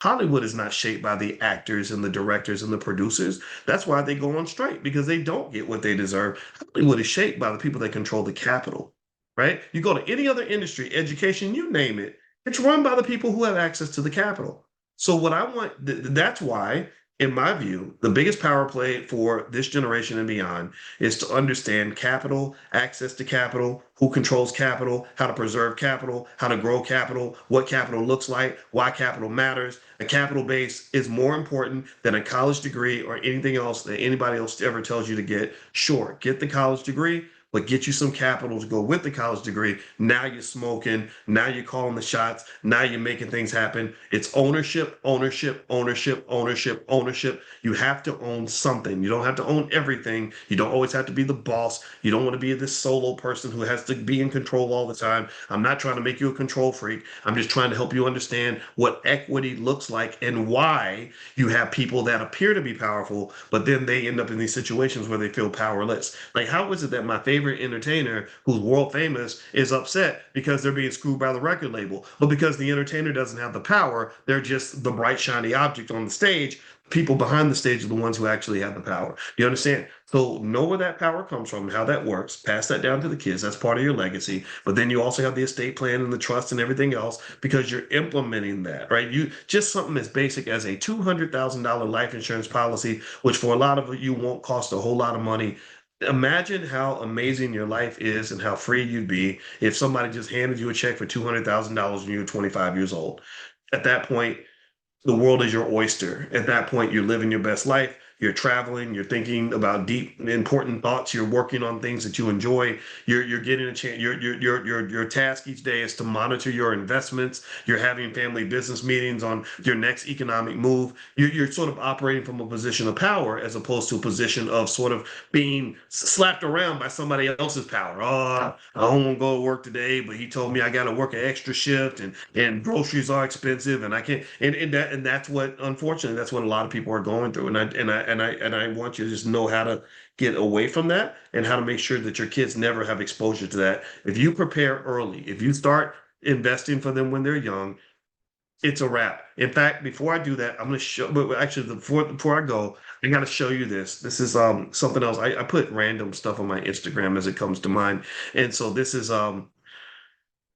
Hollywood is not shaped by the actors and the directors and the producers. That's why they go on strike because they don't get what they deserve. Hollywood is shaped by the people that control the capital, right? You go to any other industry, education, you name it, it's run by the people who have access to the capital. So what I want, that's why, in my view, the biggest power play for this generation and beyond is to understand capital, access to capital, who controls capital, how to preserve capital, how to grow capital, what capital looks like, why capital matters. A capital base is more important than a college degree or anything else that anybody else ever tells you to get. Sure, get the college degree, but get you some capital to go with the college degree. Now you're smoking. Now you're calling the shots. Now you're making things happen. It's ownership, ownership, ownership, ownership, ownership. You have to own something. You don't have to own everything. You don't always have to be the boss. You don't want to be this solo person who has to be in control all the time. I'm not trying to make you a control freak. I'm just trying to help you understand what equity looks like and why you have people that appear to be powerful, but then they end up in these situations where they feel powerless. Like, how is it that my favorite entertainer, who's world famous, is upset because they're being screwed by the record label? But because the entertainer doesn't have the power, they're just the bright, shiny object on the stage. People behind the stage are the ones who actually have the power. You understand? So know where that power comes from and how that works. Pass that down to the kids. That's part of your legacy. But then you also have the estate plan and the trust and everything else because you're implementing that, right? You just something as basic as a $200,000 life insurance policy, which for a lot of you won't cost a whole lot of money. Imagine how amazing your life is and how free you'd be if somebody just handed you a check for $200,000 when you were 25 years old. At that point, the world is your oyster. At that point, you're living your best life. You're traveling. You're thinking about deep, important thoughts. You're working on things that you enjoy. You're getting a chance. Your task each day is to monitor your investments. You're having family business meetings on your next economic move. You're sort of operating from a position of power as opposed to a position of sort of being slapped around by somebody else's power. Oh, I don't want to go to work today, but he told me I got to work an extra shift, and groceries are expensive, and I can't. And that's what, unfortunately, that's what a lot of people are going through. And I want you to just know how to get away from that and how to make sure that your kids never have exposure to that. If you prepare early, if you start investing for them when they're young, it's a wrap. In fact, before I do that, I'm going to show. But actually, before I go, I got to show you this. This is something else. I put random stuff on my Instagram as it comes to mind, and so this is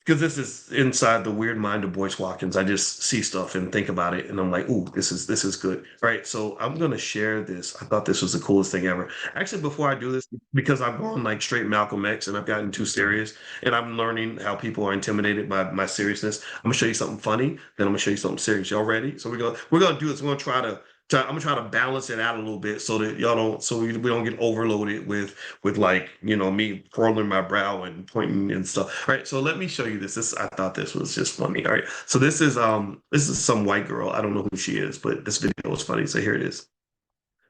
because this is inside the weird mind of Boyce Watkins. I just see stuff and think about it, and I'm like, "Ooh, this is good." All right, so I'm gonna share this. I thought this was the coolest thing ever. Actually, before I do this, because I've gone like straight Malcolm X, and I've gotten too serious, and I'm learning how people are intimidated by my seriousness. I'm gonna show you something funny, then I'm gonna show you something serious. Y'all ready? So we're gonna do this. We're gonna try to. I'm gonna try to balance it out a little bit so that y'all don't, so we don't get overloaded with like, me twirling my brow and pointing and stuff. All right, so let me show you this. I thought this was just funny. All right, so this is some white girl. I don't know who she is, but this video was funny. So here it is.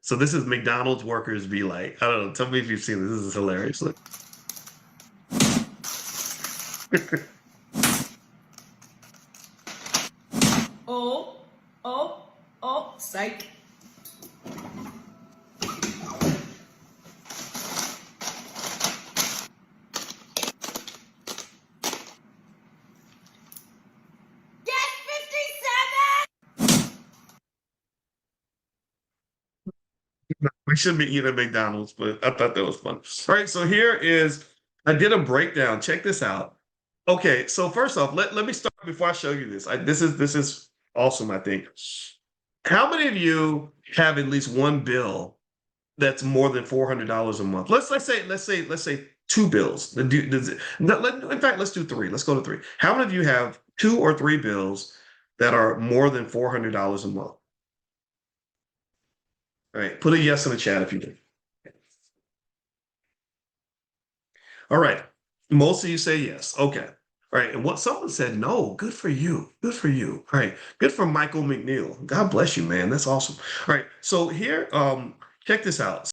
So this is McDonald's workers be like. I don't know. Tell me if you've seen this. This is hilarious. Look. Oh, oh, oh, psych. Get 57! We should be eating at McDonald's, but I thought that was fun. All right, so here is. I did a breakdown. Check this out. Okay, so first off, let me start before I show you this. This is awesome, I think. How many of you have at least one bill that's more than $400 a month? Let's say two bills. In fact, let's do three. Let's go to three. How many of you have two or three bills that are more than $400 a month? All right, put a yes in the chat if you do. All right, most of you say yes. Okay. All right, and what someone said no. Good for you. Good for you. All right, good for Michael McNeil. God bless you, man. That's awesome. All right, so here, check this out.